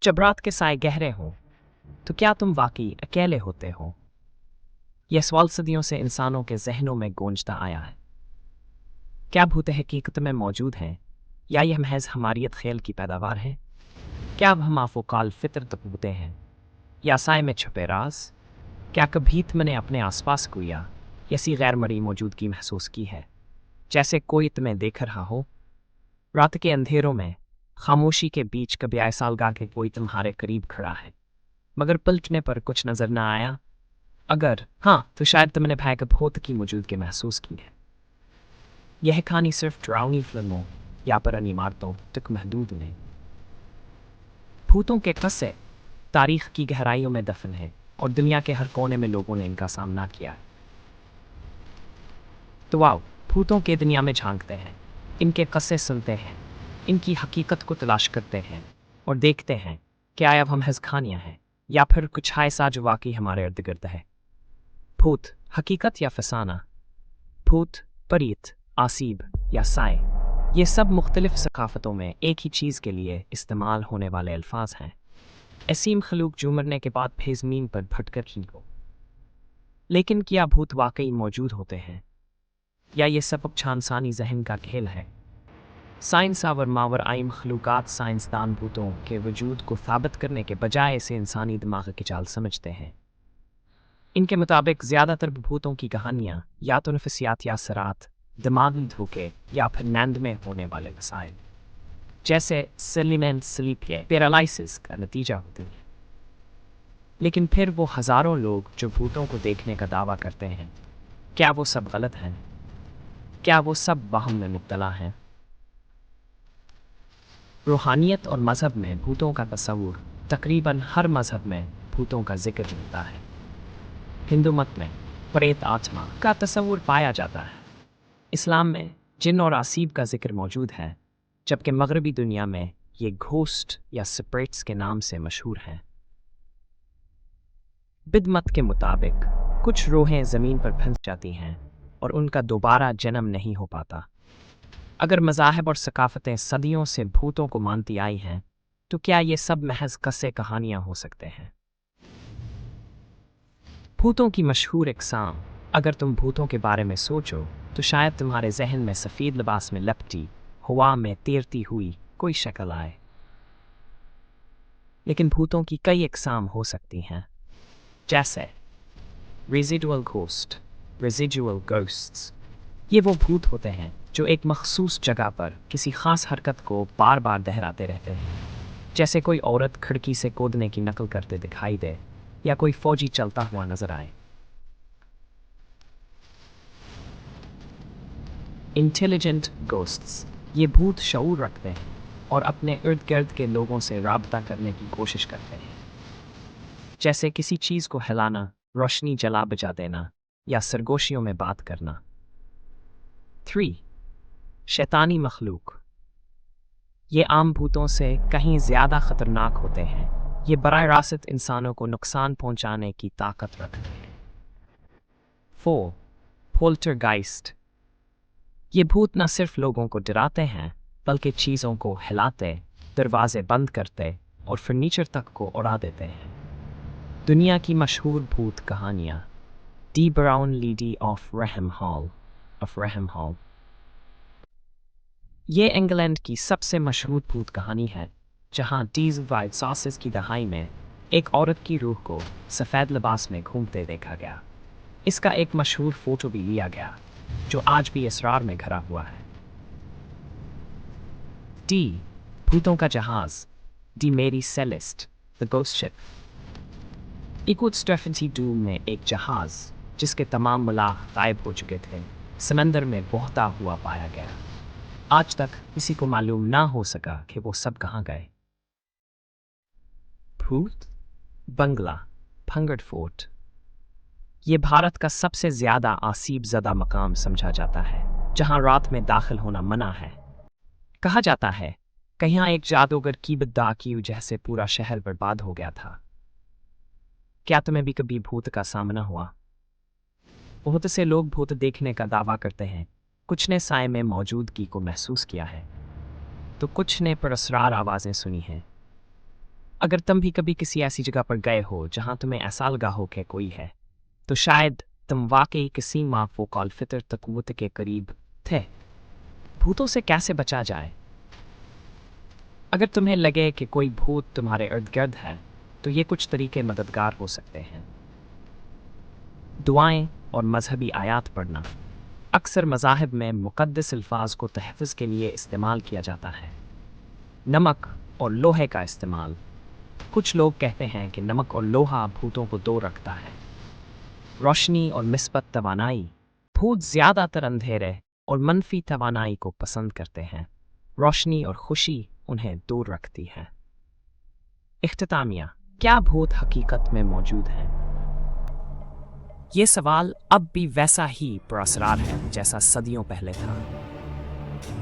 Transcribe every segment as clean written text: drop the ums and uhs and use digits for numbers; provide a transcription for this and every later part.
जब रात के साए गहरे हों, तो क्या तुम वाकई अकेले होते हो? यह सवाल सदियों से इंसानों के जहनों में गूंजता आया है। क्या भूत हकीकत में मौजूद हैं, या यह महज हमारी ख्याल की पैदावार है? क्या अब हम आफोकाल फितरत होते हैं, या साए में छुपे राज? क्या कभी तुमने अपने आसपास कोई ऐसी गैर मरी मौजूदगी महसूस की है, जैसे कोई तुम्हें देख रहा हो? रात के अंधेरों में खामोशी के बीच कभी ऐसा लगा कि कोई तुम्हारे करीब खड़ा है, मगर पलटने पर कुछ नजर न आया? अगर हाँ, तो शायद तुमने भय भूत की मौजूदगी महसूस की है। यह कहानी सिर्फ डरावनी फिल्मों या पुरानी इमारतों तक महदूद नहीं। भूतों के किस्से तारीख की गहराइयों में दफन है, और दुनिया के हर कोने में लोगों ने इनका सामना किया है। तो आओ, भूतों के दुनिया में झांकते हैं, इनके किस्से सुनते हैं, इनकी हकीकत को तलाश करते हैं, और देखते हैं क्या अब हम हज़खानियाँ हैं, या फिर कुछ ऐसा जो वाकई हमारे इर्द गिर्द है। भूत हकीकत या फसाना। भूत, परीत, आसीब या साए, ये सब मुख्तलिफ सकाफ़तों में एक ही चीज़ के लिए इस्तेमाल होने वाले अल्फाज हैं। ऐसी मखलूक जो मरने के बाद भी ज़मीन पर भटकर रही हो। लेकिन क्या भूत वाकई मौजूद होते हैं, या ये सब इंसानी जहन का खेल है? साइंस और मावर आई मखलूक़ात साइंसदान भूतों के वजूद को साबित करने के बजाय इसे इंसानी दिमाग की चाल समझते हैं। इनके मुताबिक ज़्यादातर भूतों की कहानियाँ या तो नफसियात या असरात, दिमागी धोखे, या फिर नींद में होने वाले मसाइल जैसे सिलिमेंट स्लीप या पैरालिसिस का नतीजा होते हैं। लेकिन फिर वो हज़ारों लोग जो भूतों को देखने का दावा करते हैं, क्या वो सब गलत हैं? क्या वो सब वहम में मुब्तला हैं? रूहानियत और मज़हब में भूतों का तस्वुर। तकरीबन हर मज़हब में भूतों का जिक्र मिलता है। हिंदू मत में प्रेत आत्मा का तस्वुर पाया जाता है। इस्लाम में जिन और आसीब का जिक्र मौजूद है, जबकि मगरबी दुनिया में ये घोस्ट या स्पिरिट्स के नाम से मशहूर हैं। बिद मत के मुताबिक कुछ रूहें ज़मीन पर फंस जाती हैं और उनका दोबारा जन्म नहीं हो पाता। अगर मज़ाहिब और सकाफ़तें सदियों से भूतों को मानती आई हैं, तो क्या ये सब महज कस्से कहानियाँ हो सकते हैं? भूतों की मशहूर इक़साम। अगर तुम भूतों के बारे में सोचो, तो शायद तुम्हारे जहन में सफ़ेद लिबास में लपटी, हवा में तैरती हुई कोई शक्ल आए। लेकिन भूतों की कई इक़साम हो सकती हैं, जैसे रेजिडुअल घोस्ट, रेजिडुअल घोस्ट्स। ये वो भूत होते हैं जो एक मखसूस जगह पर किसी ख़ास हरकत को बार बार दोहराते रहते हैं, जैसे कोई औरत खिड़की से कूदने की नकल करते दिखाई दे, या कोई फौजी चलता हुआ नजर आए। Intelligent ghosts. ये भूत शऊर रखते हैं और अपने इर्द गिर्द के लोगों से राब्ता करने की कोशिश करते हैं, जैसे किसी चीज़ को हिलाना, रोशनी जला बुझा देना, या सरगोशियों में बात करना। 3. शैतानी मखलूक। ये आम भूतों से कहीं ज़्यादा ख़तरनाक होते हैं। ये बराह रास्त इंसानों को नुकसान पहुंचाने की ताकत रखते हैं। 4. पोल्टरगाइस्ट। ये भूत न सिर्फ लोगों को डराते हैं, बल्कि चीज़ों को हिलाते, दरवाजे बंद करते और फर्नीचर तक को उड़ा देते हैं। दुनिया की मशहूर भूत कहानियाँ। डी ब्राउन लेडी ऑफ रहम हॉल। ये इंग्लैंड की सबसे मशहूर भूत कहानी है, जहाँ डीज वाइट सॉसेस की दहाई में एक औरत की रूह को सफ़ेद लिबास में घूमते देखा गया। इसका एक मशहूर फ़ोटो भी लिया गया, जो आज भी इसरार में घरा हुआ है। डी भूतों का जहाज़, the Mary Celeste, the ghost ship. इक्वुड स्टेफेंसी डूम में एक जहाज़ जिसके तमाम मलाह गायब हो चुके थे, समंदर में बहता हुआ पाया गया। आज तक किसी को मालूम ना हो सका कि वो सब कहाँ गए। भूत बंगला, भंगड़ फोर्ट। ये भारत का सबसे ज़्यादा आसीब ज़दा मकाम समझा जाता है, जहाँ रात में दाखिल होना मना है। कहा जाता है कि यहाँ एक जादूगर की बद्दा की वजह से पूरा शहर बर्बाद हो गया था। क्या तुम्हें भी कभी भूत का सामना हुआ? बहुत से लोग भूत देखने का दावा करते हैं। कुछ ने साए में मौजूदगी को महसूस किया है, तो कुछ ने पुरस्रार आवाज़ें सुनी हैं। अगर तुम भी कभी किसी ऐसी जगह पर गए हो जहां तुम्हें ऐसा लगा हो कि कोई है, तो शायद तुम वाकई किसी माफ़ूक़ाल फितर तक़व्वुत के करीब थे। भूतों से कैसे बचा जाए? अगर तुम्हें लगे कि कोई भूत तुम्हारे इर्द गिर्द है, तो ये कुछ तरीके मददगार हो सकते हैं। दुआएं और मजहबी आयात पढ़ना। अक्सर मज़ाहिब में मुक़द्दस अल्फाज को तहफ़्फ़ुज़ के लिए इस्तेमाल किया जाता है। नमक और लोहे का इस्तेमाल। कुछ लोग कहते हैं कि नमक और लोहा भूतों को दूर रखता है। रोशनी और मिस्बत तवानाई। भूत ज़्यादातर अंधेरे और मनफी तवानाई को पसंद करते हैं। रोशनी और खुशी उन्हें दूर रखती है। इख्तितामिया, क्या भूत हकीकत में मौजूद हैं? ये सवाल अब भी वैसा ही पुरअसरार है जैसा सदियों पहले था।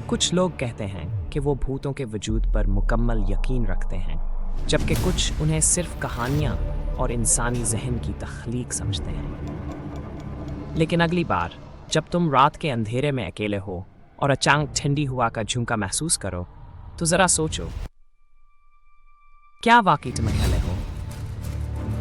कुछ लोग कहते हैं कि वो भूतों के वजूद पर मुकम्मल यकीन रखते हैं, जबकि कुछ उन्हें सिर्फ कहानियाँ और इंसानी जहन की तख्लीक समझते हैं। लेकिन अगली बार जब तुम रात के अंधेरे में अकेले हो और अचानक ठंडी हवा का झोंका महसूस करो, तो ज़रा सोचो, क्या वाकई तुम्हें